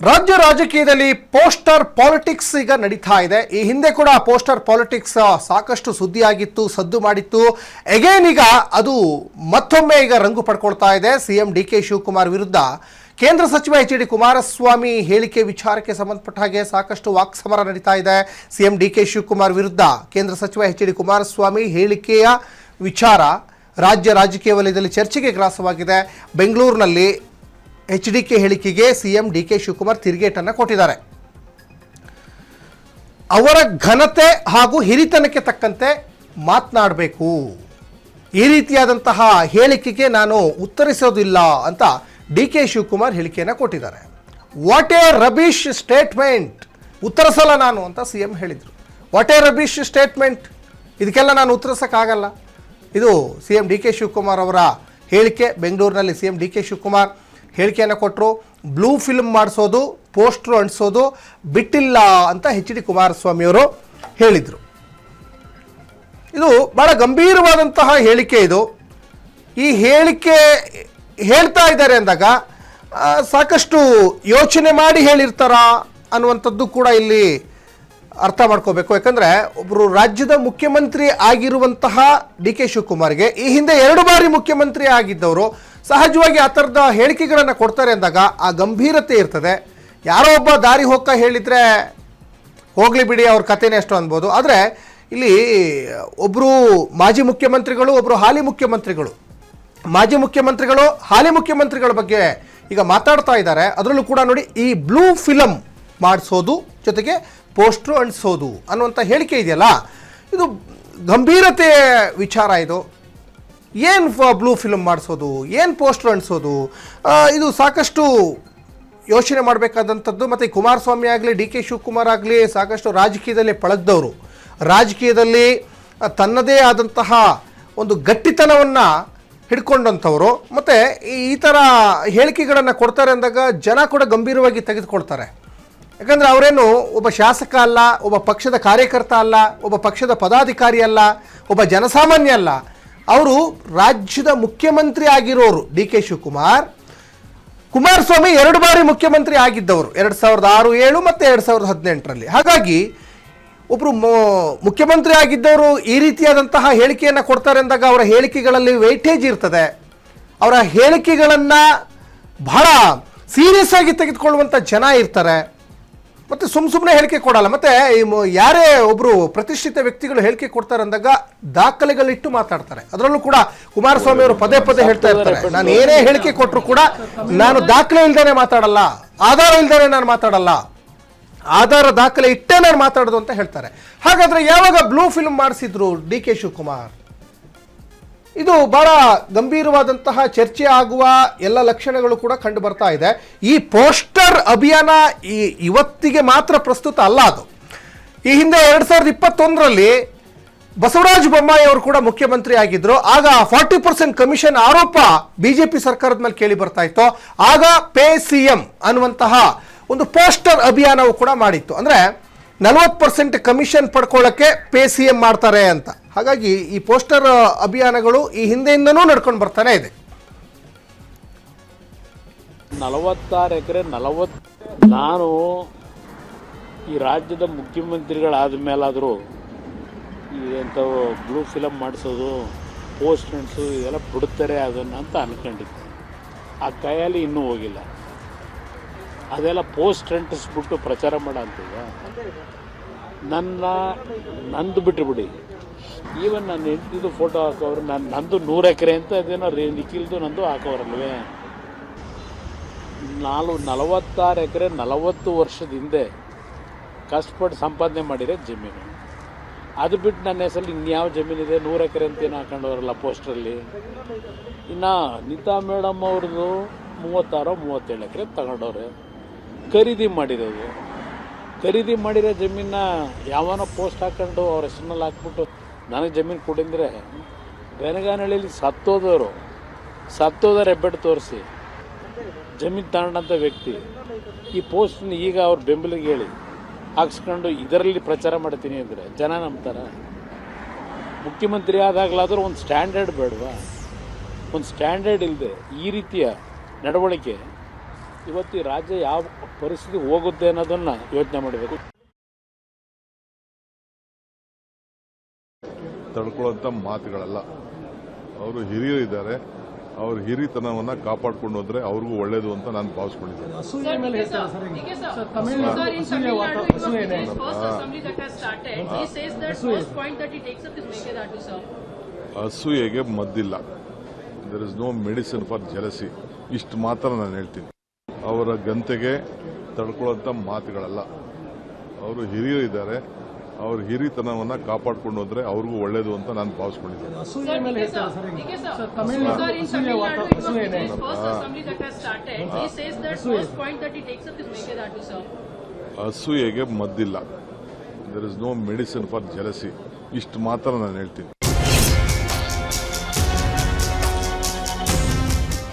ರಾಜ್ಯ ರಾಜಕೀಯದಲ್ಲಿ poster politics ಈಗ ನಡೀತಾ ಇದೆ. ಈ ಹಿಂದೆ ಕೂಡ ಪೋಸ್ಟರ್ ಪಾಲಿಟಿಕ್ಸ್ ಸಾಕಷ್ಟು ಸುದ್ದಿಯಾಗಿತ್ತು, ಸದ್ದು ಮಾಡಿತ್ತು. ಅಗೇನ್ ಈಗ ಅದು ಮತ್ತೊಮ್ಮೆ ಈಗ ರಂಗು ಪಡ್ಕೊಳ್ತಾ ಇದೆ. ಸಿಎಂ ಡಿ.ಕೆ. ಶಿವಕುಮಾರ್ ವಿರುದ್ಧ ಕೇಂದ್ರ ಸಚಿವ ಎಚ್.ಡಿ. ಕುಮಾರಸ್ವಾಮಿ ಹೇಳಿಕೆ ವಿಚಾರಕ್ಕೆ ಸಂಬಂಧಪಟ್ಟ ಹಾಗೆ ಸಾಕಷ್ಟು ವಾಕ್ಸಮರ ನಡೀತಾ ಇದೆ. ಸಿಎಂ ಡಿ.ಕೆ. ಶಿವಕುಮಾರ್ ವಿರುದ್ಧ ಕೇಂದ್ರ ಸಚಿವ ಎಚ್.ಡಿ. ಕುಮಾರಸ್ವಾಮಿ ಹೇಳಿಕೆಯ ವಿಚಾರ ರಾಜ್ಯ ರಾಜಕೀಯ ವಲಯದಲ್ಲಿ ಚರ್ಚೆಗೆ ಗ್ರಾಸವಾಗಿದೆ. ಬೆಂಗಳೂರಿನಲ್ಲಿ ಎಚ್.ಡಿ.ಕೆ. ಹೇಳಿಕೆಗೆ ಸಿಎಂ ಡಿ.ಕೆ. ಶಿವಕುಮಾರ್ ತಿರುಗೇಟನ್ನು ಕೊಟ್ಟಿದ್ದಾರೆ. ಅವರ ಘನತೆ ಹಾಗೂ ಹಿರಿತನಕ್ಕೆ ತಕ್ಕಂತೆ ಮಾತನಾಡಬೇಕು, ಈ ರೀತಿಯಾದಂತಹ ಹೇಳಿಕೆಗೆ ನಾನು ಉತ್ತರಿಸೋದಿಲ್ಲ ಅಂತ ಡಿ.ಕೆ. ಶಿವಕುಮಾರ್ ಹೇಳಿಕೆಯನ್ನು ಕೊಟ್ಟಿದ್ದಾರೆ. ವಾಟ್ ಎ ರಬೀಶ್ ಸ್ಟೇಟ್ಮೆಂಟ್, ಉತ್ತರಿಸಲ್ಲ ನಾನು ಅಂತ ಸಿಎಂ ಹೇಳಿದರು. ವಾಟ್ ಎ ರಬೀಶ್ ಸ್ಟೇಟ್ಮೆಂಟ್, ಇದಕ್ಕೆಲ್ಲ ನಾನು ಉತ್ತರಿಸೋಕ್ಕಾಗಲ್ಲ. ಇದು ಸಿಎಂ ಡಿ.ಕೆ. ಶಿವಕುಮಾರ್ ಅವರ ಹೇಳಿಕೆ. ಬೆಂಗಳೂರಿನಲ್ಲಿ ಸಿಎಂ ಡಿ.ಕೆ. ಶಿವಕುಮಾರ್ ಹೇಳಿಕೆಯನ್ನು ಕೊಟ್ಟರು. ಬ್ಲೂ ಫಿಲ್ಮ್ ಮಾಡಿಸೋದು, ಪೋಸ್ಟ್ರು ಅಂಟಿಸೋದು ಬಿಟ್ಟಿಲ್ಲ ಅಂತ ಎಚ್.ಡಿ. ಕುಮಾರಸ್ವಾಮಿಯವರು ಹೇಳಿದರು. ಇದು ಭಾಳ ಗಂಭೀರವಾದಂತಹ ಹೇಳಿಕೆ. ಇದು ಈ ಹೇಳಿಕೆ ಹೇಳ್ತಾ ಇದ್ದಾರೆ ಅಂದಾಗ ಸಾಕಷ್ಟು ಯೋಚನೆ ಮಾಡಿ ಹೇಳಿರ್ತಾರಾ ಅನ್ನುವಂಥದ್ದು ಕೂಡ ಇಲ್ಲಿ ಅರ್ಥ ಮಾಡ್ಕೋಬೇಕು. ಯಾಕಂದರೆ ಒಬ್ಬರು ರಾಜ್ಯದ ಮುಖ್ಯಮಂತ್ರಿ ಆಗಿರುವಂತಹ ಡಿ.ಕೆ. ಶಿವಕುಮಾರ್ಗೆ ಈ ಹಿಂದೆ 2 ಬಾರಿ ಮುಖ್ಯಮಂತ್ರಿ ಆಗಿದ್ದವರು ಸಹಜವಾಗಿ ಆ ಥರದ ಹೇಳಿಕೆಗಳನ್ನು ಕೊಡ್ತಾರೆ ಅಂದಾಗ ಆ ಗಂಭೀರತೆ ಇರ್ತದೆ. ಯಾರೋ ಒಬ್ಬ ದಾರಿ ಹೋಗ್ತಾ ಹೇಳಿದರೆ ಹೋಗಲಿ ಬಿಡಿ, ಅವ್ರ ಕಥೆನೇ ಎಷ್ಟು ಅನ್ಬೋದು. ಆದರೆ ಇಲ್ಲಿ ಒಬ್ಬರು ಮಾಜಿ ಮುಖ್ಯಮಂತ್ರಿಗಳು, ಒಬ್ಬರು ಹಾಲಿ ಮುಖ್ಯಮಂತ್ರಿಗಳು, ಮಾಜಿ ಮುಖ್ಯಮಂತ್ರಿಗಳು ಹಾಲಿ ಮುಖ್ಯಮಂತ್ರಿಗಳ ಬಗ್ಗೆ ಈಗ ಮಾತಾಡ್ತಾ ಇದ್ದಾರೆ. ಅದರಲ್ಲೂ ಕೂಡ ನೋಡಿ, ಈ ಬ್ಲೂ ಫಿಲಮ್ ಮಾಡಿಸೋದು ಜೊತೆಗೆ ಪೋಸ್ಟ್ರು ಅಂಟಿಸೋದು ಅನ್ನುವಂಥ ಹೇಳಿಕೆ ಇದೆಯಲ್ಲ, ಇದು ಗಂಭೀರತೆ ವಿಚಾರ. ಇದು ಏನು ಬ್ಲೂ ಫಿಲ್ಮ್ ಮಾಡಿಸೋದು, ಏನು ಪೋಸ್ಟ್ರು ಅಂಟಿಸೋದು, ಇದು ಸಾಕಷ್ಟು ಯೋಚನೆ ಮಾಡಬೇಕಾದಂಥದ್ದು. ಮತ್ತು ಕುಮಾರಸ್ವಾಮಿ ಆಗಲಿ ಡಿ.ಕೆ. ಶಿವಕುಮಾರ್ ಆಗಲಿ ಸಾಕಷ್ಟು ರಾಜಕೀಯದಲ್ಲಿ ಪಳಗ್ದವರು, ರಾಜಕೀಯದಲ್ಲಿ ತನ್ನದೇ ಆದಂತಹ ಒಂದು ಗಟ್ಟಿತನವನ್ನು ಹಿಡ್ಕೊಂಡಂಥವರು. ಮತ್ತು ಈ ಥರ ಹೇಳಿಕೆಗಳನ್ನು ಕೊಡ್ತಾರೆ ಅಂದಾಗ ಜನ ಕೂಡ ಗಂಭೀರವಾಗಿ ತೆಗೆದುಕೊಳ್ತಾರೆ. ಯಾಕಂದರೆ ಅವರೇನು ಒಬ್ಬ ಶಾಸಕ ಅಲ್ಲ, ಒಬ್ಬ ಪಕ್ಷದ ಕಾರ್ಯಕರ್ತ ಅಲ್ಲ, ಒಬ್ಬ ಪಕ್ಷದ ಪದಾಧಿಕಾರಿ ಅಲ್ಲ, ಒಬ್ಬ ಜನಸಾಮಾನ್ಯ ಅಲ್ಲ. ಅವರು ರಾಜ್ಯದ ಮುಖ್ಯಮಂತ್ರಿ ಆಗಿರೋರು. ಡಿ.ಕೆ. ಶಿವಕುಮಾರ್, ಕುಮಾರಸ್ವಾಮಿ 2 ಬಾರಿ ಮುಖ್ಯಮಂತ್ರಿ ಆಗಿದ್ದವರು, 2006, 2007 ಮತ್ತು 2018ರಲ್ಲಿ. ಹಾಗಾಗಿ ಒಬ್ಬರು ಮುಖ್ಯಮಂತ್ರಿ ಆಗಿದ್ದವರು ಈ ರೀತಿಯಾದಂತಹ ಹೇಳಿಕೆಯನ್ನು ಕೊಡ್ತಾರೆ ಅಂದಾಗ ಅವರ ಹೇಳಿಕೆಗಳಲ್ಲಿ ವೆಯ್ಟೇಜ್ ಇರ್ತದೆ. ಅವರ ಹೇಳಿಕೆಗಳನ್ನು ಬಹಳ ಸೀರಿಯಸ್ ಆಗಿ ತೆಗೆದುಕೊಳ್ಳುವಂಥ ಜನ ಇರ್ತಾರೆ. ಮತ್ತು ಸುಮ್ಮನೆ ಹೇಳಿಕೆ ಕೊಡಲ್ಲ. ಮತ್ತು ಯಾರೇ ಒಬ್ಬರು ಪ್ರತಿಷ್ಠಿತ ವ್ಯಕ್ತಿಗಳು ಹೇಳಿಕೆ ಕೊಡ್ತಾರೆ ಅಂದಾಗ ದಾಖಲೆಗಳಿಟ್ಟು ಮಾತಾಡ್ತಾರೆ. ಅದರಲ್ಲೂ ಕೂಡ ಕುಮಾರಸ್ವಾಮಿ ಅವರು ಪದೇ ಪದೇ ಹೇಳ್ತಾ ಇರ್ತಾರೆ, ನಾನು ಏನೇ ಹೇಳಿಕೆ ಕೊಟ್ಟರು ಕೂಡ ನಾನು ದಾಖಲೆ ಇಲ್ದೇ ಮಾತಾಡಲ್ಲ, ಆಧಾರ ಇಲ್ದೇ ನಾನು ಮಾತಾಡಲ್ಲ, ಆಧಾರ ದಾಖಲೆ ಇಟ್ಟೇ ನಾನು ಮಾತಾಡೋದು ಅಂತ ಹೇಳ್ತಾರೆ. ಹಾಗಾದರೆ ಯಾವಾಗ ಬ್ಲೂ ಫಿಲ್ಮ್ ಮಾಡಿಸಿದ್ರು ಡಿ.ಕೆ. ಶಿವಕುಮಾರ್? ಇದು ಬಹಳ ಗಂಭೀರವಾದಂತಹ ಚರ್ಚೆ ಆಗುವ ಎಲ್ಲ ಲಕ್ಷಣಗಳು ಕೂಡ ಕಂಡು ಬರ್ತಾ ಇದೆ. ಈ ಪೋಸ್ಟರ್ ಅಭಿಯಾನ ಇವತ್ತಿಗೆ ಮಾತ್ರ ಪ್ರಸ್ತುತ ಅಲ್ಲ. ಅದು ಈ ಹಿಂದೆ 2021ರಲ್ಲಿ ಬಸವರಾಜ ಬೊಮ್ಮಾಯಿ ಅವರು ಕೂಡ ಮುಖ್ಯಮಂತ್ರಿ ಆಗಿದ್ರು. ಆಗ 40% ಕಮಿಷನ್ ಆರೋಪ ಬಿಜೆಪಿ ಸರ್ಕಾರದ ಮೇಲೆ ಕೇಳಿ ಬರ್ತಾ ಇತ್ತು. ಆಗ ಪೇ ಸಿಎಂ ಅನ್ನುವಂತಹ ಒಂದು ಪೋಸ್ಟರ್ ಅಭಿಯಾನವು ಕೂಡ ಮಾಡಿತ್ತು. ಅಂದರೆ 40% ಕಮಿಷನ್ ಪಡ್ಕೊಳ್ಳೋಕ್ಕೆ ಪೇ ಸಿಎಂ ಮಾಡ್ತಾರೆ ಅಂತ. ಹಾಗಾಗಿ ಈ ಪೋಸ್ಟರ್ ಅಭಿಯಾನಗಳು ಈ ಹಿಂದೆಯಿಂದನೂ ನಡ್ಕೊಂಡು ಬರ್ತಾನೆ ಇದೆ. 46 ಎಕರೆ 40. ನಾನು ಈ ರಾಜ್ಯದ ಮುಖ್ಯಮಂತ್ರಿಗಳಾದ ಮೇಲಾದರೂ ಎಂಥವು ಬ್ಲೂ ಫಿಲಮ್ ಮಾಡಿಸೋದು, ಪೋಸ್ಟ್ ಅಂಟಿಸೋದು ಇದೆಲ್ಲ ಬಿಡ್ತಾರೆ ಅದನ್ನು ಅಂತ ಅಂದ್ಕೊಂಡಿದ್ದೆ. ಆ ಕೈಯಲ್ಲಿ ಇನ್ನೂ ಹೋಗಿಲ್ಲ. ಅದೆಲ್ಲ ಪೋಸ್ಟ್ ಅಂಟಿಸ್ಬಿಟ್ಟು ಪ್ರಚಾರ ಮಾಡೋ ಅಂತಿದೆ. ನಂದು ಬಿಟ್ಟುಬಿಡಿ. ಈವನ್ ನನ್ನ ಹೆಂಡತಿದು ಫೋಟೋ ಹಾಕೋರು, ನಂದು 100 ಎಕರೆ ಅಂತ ಅದೇನೋ ನಿಖಿಲ್ದು ನಂದು ಹಾಕೋರಲ್ವೇ. 46 ಎಕರೆ 40 ವರ್ಷದ ಹಿಂದೆ ಕಷ್ಟಪಟ್ಟು ಸಂಪಾದನೆ ಮಾಡಿರೋ ಜಮೀನು. ಅದು ಬಿಟ್ಟು ನನ್ನ ಹೆಸರಲ್ಲಿ ಇನ್ಯಾವ ಜಮೀನಿದೆ? 100 ಎಕರೆ ಅಂತೇನು ಹಾಕೊಂಡವ್ರಲ್ಲ ಪೋಸ್ಟ್ರಲ್ಲಿ. ಇನ್ನು ನೀತಾ ಮೇಡಮ್ ಅವ್ರದ್ದು 36-37 ಎಕರೆ ತಗೊಂಡವ್ರೆ. ಖರೀದಿ ಮಾಡಿರೋದು, ಖರೀದಿ ಮಾಡಿರೋ ಜಮೀನ ಯಾವನೋ ಪೋಸ್ಟ್ ಹಾಕೊಂಡು ಅವ್ರ ಹೆಸರಿನಲ್ಲಿ ಹಾಕ್ಬಿಟ್ಟು ನನಗೆ ಜಮೀನು ಕೊಡಿಂದರೆ ಬೆನಗಾನಹಳ್ಳಿಯಲ್ಲಿ ಸತ್ತೋದವ್ರು ಹೆಬ್ಬೆಟ್ಟು ತೋರಿಸಿ ಜಮೀನು ತಗೊಂಡಂಥ ವ್ಯಕ್ತಿ ಈ ಪೋಸ್ಟ್ನ ಈಗ ಅವ್ರ ಬೆಂಬಲಿಗೆ ಹೇಳಿ ಹಾಕ್ಸ್ಕೊಂಡು ಇದರಲ್ಲಿ ಪ್ರಚಾರ ಮಾಡ್ತೀನಿ ಅಂದರೆ ಜನ ನಂಬ್ತಾರ? ಮುಖ್ಯಮಂತ್ರಿ ಆದಾಗಲಾದರೂ ಒಂದು ಸ್ಟ್ಯಾಂಡರ್ಡ್ ಬೇಡವಾ? ಒಂದು ಸ್ಟ್ಯಾಂಡರ್ಡ್ ಇಲ್ಲದೆ ಈ ರೀತಿಯ ನಡವಳಿಕೆ ಇವತ್ತು ಈ ರಾಜ್ಯ ಯಾವ ಪರಿಸ್ಥಿತಿ ಹೋಗುತ್ತೆ ಅನ್ನೋದನ್ನು ಯೋಚನೆ ಮಾಡಬೇಕು. ತಡ್ಕೊಳ್ಳೋಂಥ ಮಾತುಗಳಲ್ಲ. ಅವರು ಹಿರಿಯರಿದ್ದಾರೆ, ಅವ್ರ ಹಿರಿತನವನ್ನು ಕಾಪಾಡ್ಕೊಂಡು ಹೋದ್ರೆ ಅವ್ರಿಗೂ ಒಳ್ಳೇದು ಅಂತ ನಾನು ಭಾವಿಸ್ಕೊಂಡಿದ್ದೇನೆ. ಅಸೂಯೆಗೆ ಮದ್ದಿಲ್ಲ. There is no medicine for jealousy. ಇಷ್ಟು ಮಾತ್ರ ನಾನು ಹೇಳ್ತೀನಿ. ಅವರ ಗಂತೆಗೆ ತಡ್ಕೊಳ್ಳೋಂಥ ಮಾತುಗಳಲ್ಲ. ಅವರು ಹಿರಿಯರಿದ್ದಾರೆ, ಅವ್ರ ಹಿರಿತನವನ್ನು ಕಾಪಾಡ್ಕೊಂಡು ಹೋದ್ರೆ ಅವ್ರಿಗೂ ಒಳ್ಳೇದು ಅಂತ ನಾನು ಭಾವಿಸ್ಕೊಂಡಿದ್ದೇನೆ. ಅಸೂಯೆಗೆ ಮದ್ದಿಲ್ಲ. There is no medicine for jealousy. ಇಷ್ಟು ಮಾತ್ರ ನಾನು ಹೇಳ್ತೀನಿ.